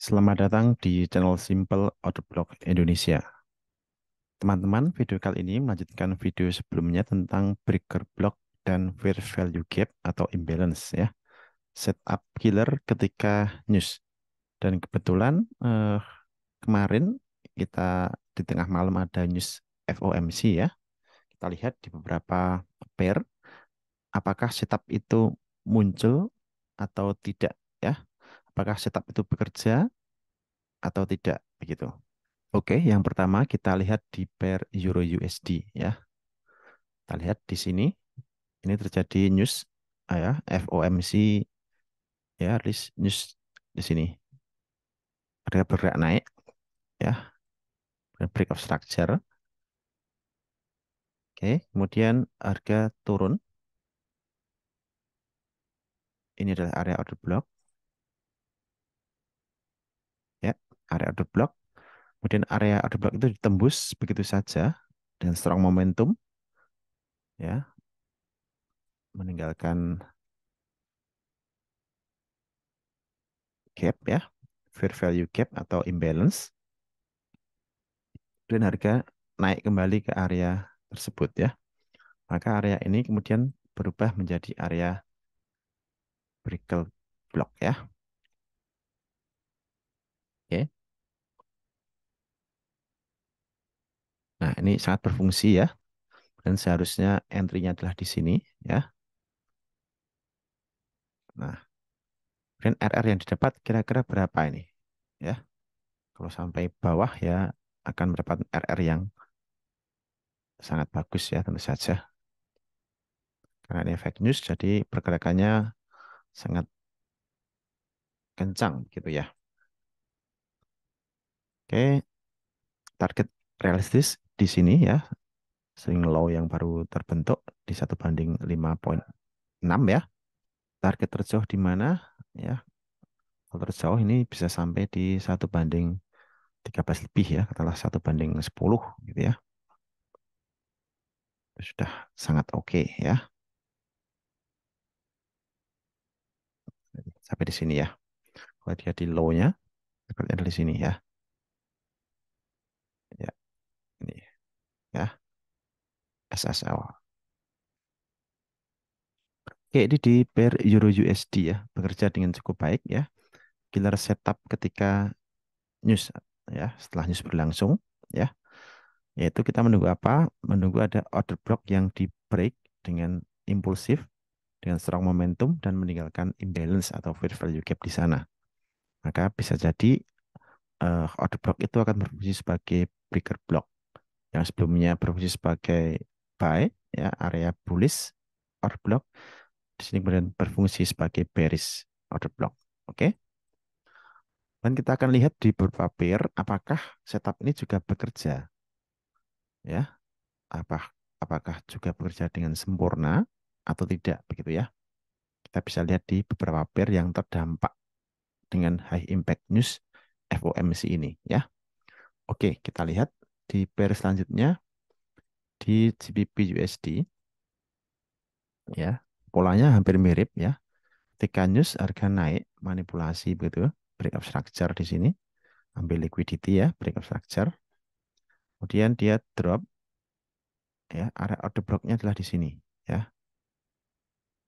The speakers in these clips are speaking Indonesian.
Selamat datang di channel Simple Order Block Indonesia. Teman-teman, video kali ini melanjutkan video sebelumnya tentang breaker block dan fair value gap atau imbalance ya. Setup killer ketika news. Dan kebetulan kemarin kita di tengah malam ada news FOMC ya. Kita lihat di beberapa pair apakah setup itu muncul atau tidak ya. Apakah setup itu bekerja atau tidak begitu. Oke, yang pertama kita lihat di pair Euro USD ya. Kita lihat di sini, ini terjadi news ya, FOMC ya, rilis news di sini. Harga bergerak naik ya, break of structure. Oke, kemudian harga turun. Ini adalah area order block ya, area order block. Kemudian area order block itu ditembus begitu saja dengan strong momentum ya, meninggalkan gap ya, fair value gap atau imbalance. Dan harga naik kembali ke area tersebut ya. Maka area ini kemudian berubah menjadi area breaker block ya. Oke. Nah, ini sangat berfungsi ya. Dan seharusnya entry-nya adalah di sini ya. Nah, dan RR yang didapat kira-kira berapa ini? Ya. Kalau sampai bawah ya akan mendapat RR yang sangat bagus ya tentu saja. Karena ini fake news jadi pergerakannya sangat kencang gitu ya. Oke, target realistis di sini ya. Swing low yang baru terbentuk di 1/5,6 ya. Target terjauh di mana? Ya, kalau terjauh ini bisa sampai di 1/13 lebih ya, katakanlah 1/10 gitu ya. Sudah sangat oke ya. Sampai di sini ya. Kalau dia di low-nya, targetnya dari sini ya. Ya, ini ya, SSL. Oke, ini di pair Euro USD ya, bekerja dengan cukup baik ya. Killer setup ketika news ya, setelah news berlangsung ya. Yaitu kita menunggu apa? Menunggu ada order block yang di break dengan impulsif, dengan strong momentum dan meninggalkan imbalance atau fair value gap di sana. Maka bisa jadi order block itu akan berfungsi sebagai breaker block yang sebelumnya berfungsi sebagai buy ya area bullish order block di sini kemudian berfungsi sebagai bearish order block. Oke. Dan kita akan lihat di beberapa pair apakah setup ini juga bekerja ya. Apa apakah juga bekerja dengan sempurna atau tidak begitu ya. Kita bisa lihat di beberapa pair yang terdampak dengan high impact news FOMC ini ya. Oke, kita lihat di pair selanjutnya di GBP USD ya. Polanya hampir mirip ya. Ketika news harga naik, manipulasi begitu, break of structure di sini, ambil liquidity ya, break of structure. Kemudian dia drop ya, area order blocknya adalah di sini ya,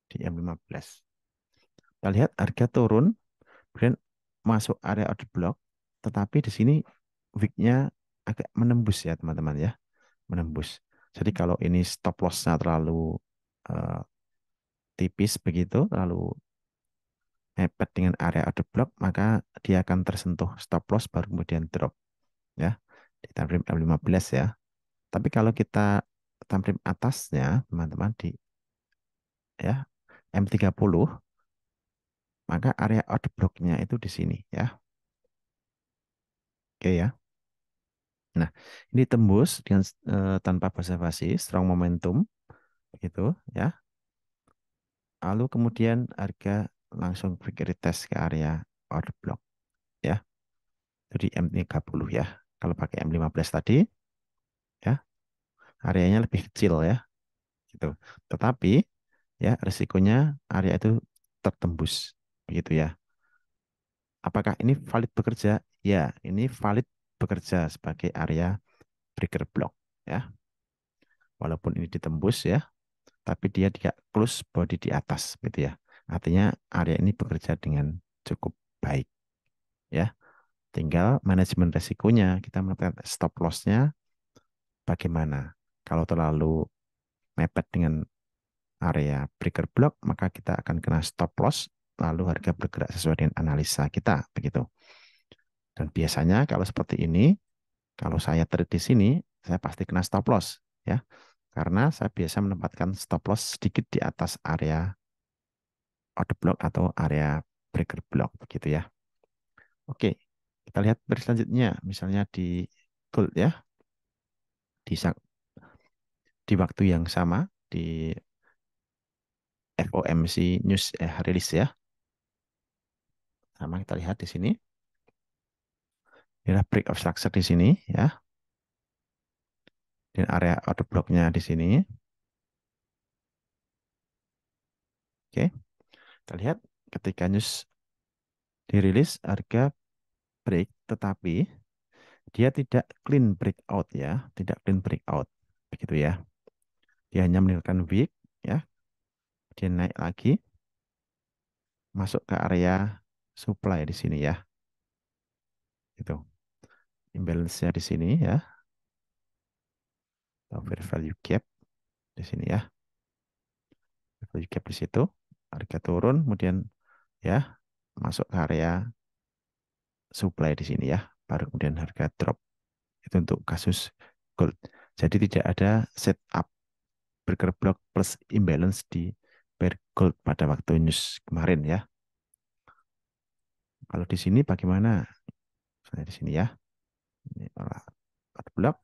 di M15. Kita lihat harga turun, kemudian masuk area order block, tetapi di sini wick-nya agak menembus ya teman-teman ya, menembus. Jadi kalau ini stop loss-nya terlalu eh, tipis begitu, terlalu mepet dengan area order block, maka dia akan tersentuh stop loss baru kemudian drop ya di time frame M15 ya. Tapi kalau kita time frame atasnya teman-teman di ya M30, maka area order block-nya itu di sini ya. Oke ya. Nah, ini tembus dengan tanpa basa-basi, strong momentum gitu ya. Lalu kemudian harga langsung quick retest ke area order block ya. Jadi M30 ya. Kalau pakai M15 tadi ya, areanya lebih kecil ya gitu. Tetapi ya risikonya area itu tertembus begitu ya. Apakah ini valid bekerja? Ya, ini valid bekerja sebagai area breaker block ya. Walaupun ini ditembus ya, tapi dia tidak close body di atas gitu ya. Artinya area ini bekerja dengan cukup baik ya. Tinggal manajemen resikonya, kita menetapkan stop loss-nya bagaimana. Kalau terlalu mepet dengan area breaker block, maka kita akan kena stop loss, lalu harga bergerak sesuai dengan analisa kita begitu. Dan biasanya kalau seperti ini, kalau saya trade di sini, saya pasti kena stop loss ya. Karena saya biasa menempatkan stop loss sedikit di atas area order block atau area breaker block begitu ya. Oke, kita lihat selanjutnya, misalnya di gold ya, di, di waktu yang sama, di FOMC news rilis ya. Sama kita lihat di sini. Inilah break of structure di sini ya. Dan area order blocknya di sini. Oke, kita lihat ketika news dirilis harga break, tetapi dia tidak clean breakout ya, tidak clean breakout begitu ya. Dia hanya meninggalkan wick ya, dia naik lagi masuk ke area supply di sini ya. Itu imbalance-nya di sini ya, atau fair value gap di sini ya. Fair value gap di situ, harga turun, kemudian ya masuk ke area supply di sini ya, baru kemudian harga drop. Itu untuk kasus gold. Jadi tidak ada setup breaker block plus imbalance di pair gold pada waktu news kemarin ya. Kalau di sini bagaimana? Misalnya di sini ya, ini order block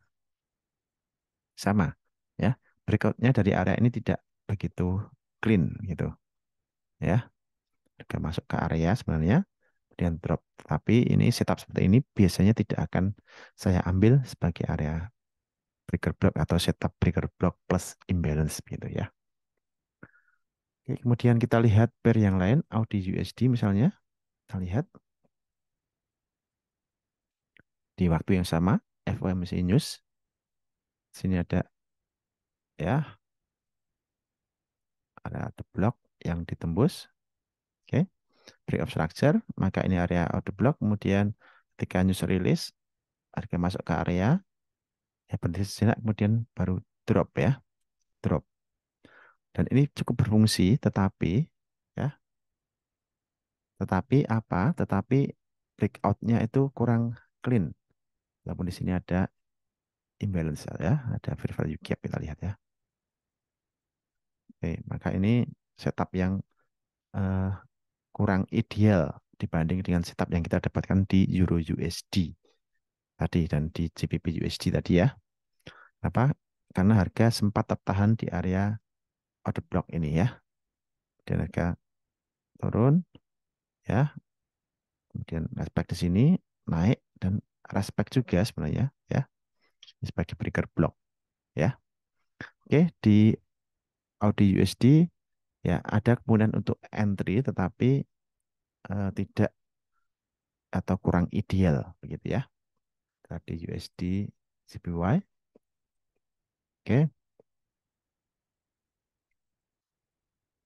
sama ya. Breakoutnya dari area ini tidak begitu clean gitu ya. Harga masuk ke area sebenarnya kemudian drop. Tapi ini setup seperti ini biasanya tidak akan saya ambil sebagai area breaker block atau setup breaker block plus imbalance gitu ya. Oke, kemudian kita lihat pair yang lain, Audi USD misalnya. Kita lihat di waktu yang sama, FOMC News. Sini ya, ada block yang ditembus. Oke, break of structure, maka ini area order block. Kemudian ketika news release, harga masuk ke area, ya berhenti sejenak, kemudian baru drop ya, drop. Dan ini cukup berfungsi, tetapi ya, tetapi apa? Tetapi breakoutnya itu kurang clean. Walaupun di sini ada imbalance ya, ada fair value gap kita lihat ya. Oke, maka ini setup yang eh, kurang ideal dibanding dengan setup yang kita dapatkan di Euro USD tadi dan di GBP USD tadi ya. Apa? Karena harga sempat tertahan di area order block ini ya. Dan harga turun ya, kemudian respect di sini naik dan respect juga sebenarnya ya sebagai breaker block ya. Oke, di Audi USD ya ada kemungkinan untuk entry tetapi tidak atau kurang ideal begitu ya. Tadi USD JPY. Oke,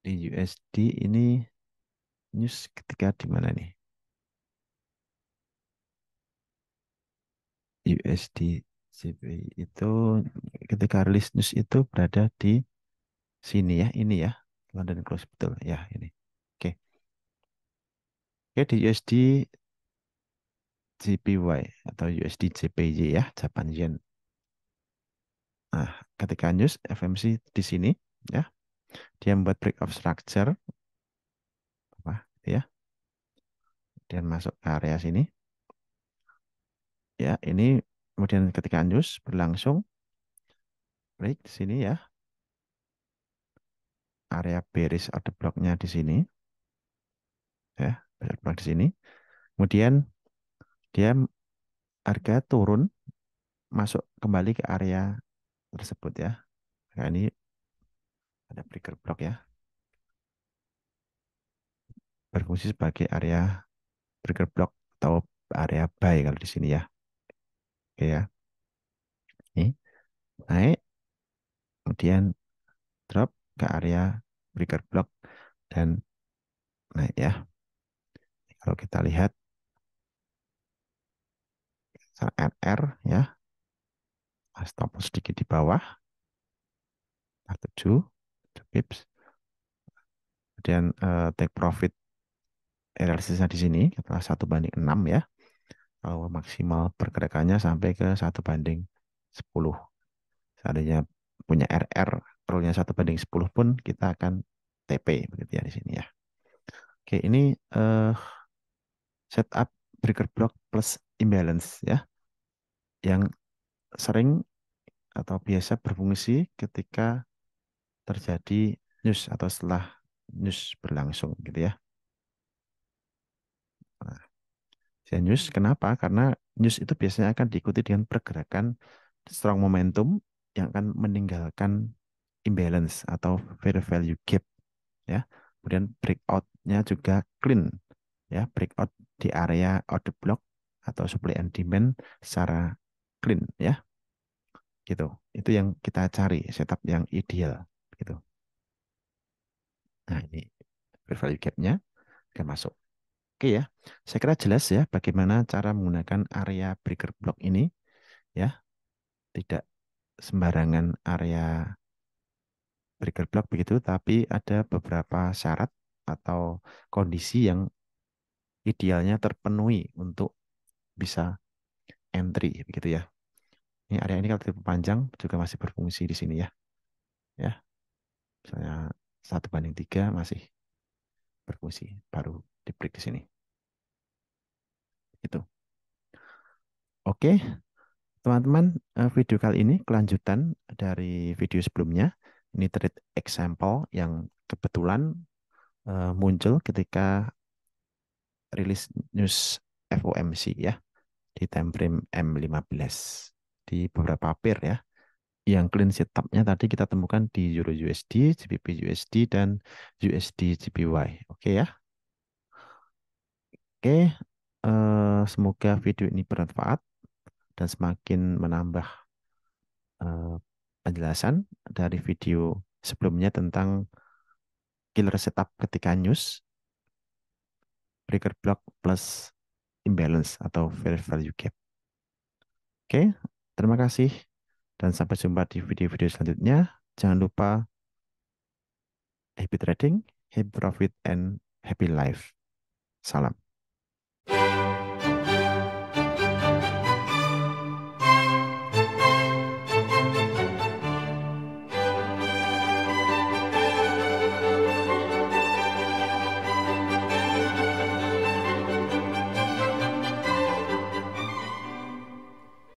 di USD ini news ketika di mana nih? USD JPY itu ketika rilis news itu berada di sini ya, ini ya. London Close betul ya ini. Oke. Oke, di USD JPY atau USD JPY ya, Japan Yen. Nah, ketika news FMC di sini ya, dia membuat break of structure apa gitu ya. Dan masuk ke area sini. Ya, ini kemudian ketika news berlangsung break di sini ya. Area bearish order blocknya di sini ya, order block di sini. Kemudian dia harga turun masuk kembali ke area tersebut ya. Nah, ini ada breaker block ya, berfungsi sebagai area breaker block atau area buy kalau di sini ya. Oke ya. Ini naik, kemudian drop ke area breaker block dan naik ya. Kalau kita lihat RR ya, stop loss sedikit di bawah 7 pips. Kemudian take profit realistisnya di sini adalah 1/6 ya. Kalau maksimal pergerakannya sampai ke 1/10. Seandainya punya RR rollnya 1/10 pun kita akan TP begitu ya di sini ya. Oke, ini setup breaker block plus imbalance ya, yang sering atau biasa berfungsi ketika terjadi news atau setelah news berlangsung gitu ya. Nah, news kenapa? Karena news itu biasanya akan diikuti dengan pergerakan strong momentum yang akan meninggalkan imbalance atau fair value gap ya. Kemudian breakout-nya juga clean ya, breakout di area order block atau supply and demand secara clean ya, gitu. Itu yang kita cari, setup yang ideal gitu. Nah, ini fair value gap-nya akan masuk. Oke ya, saya kira jelas ya bagaimana cara menggunakan area breaker block ini ya, tidak sembarangan area breaker block begitu, tapi ada beberapa syarat atau kondisi yang idealnya terpenuhi untuk bisa entry begitu ya. Ini area ini kalau diperpanjang juga masih berfungsi di sini ya. Ya, misalnya 1/3 masih berfungsi, baru di break di sini. Itu. Oke, teman-teman, video kali ini kelanjutan dari video sebelumnya. Ini trade example yang kebetulan muncul ketika rilis news FOMC ya di time frame M15 di beberapa pair ya. Yang clean setupnya tadi kita temukan di Euro USD, GBP USD, dan USD GPY. Oke ya. Oke, semoga video ini bermanfaat dan semakin menambah eh, penjelasan dari video sebelumnya tentang killer setup ketika news, breaker block plus imbalance atau fair value gap. Oke, terima kasih dan sampai jumpa di video-video selanjutnya. Jangan lupa happy trading, happy profit, and happy life. Salam.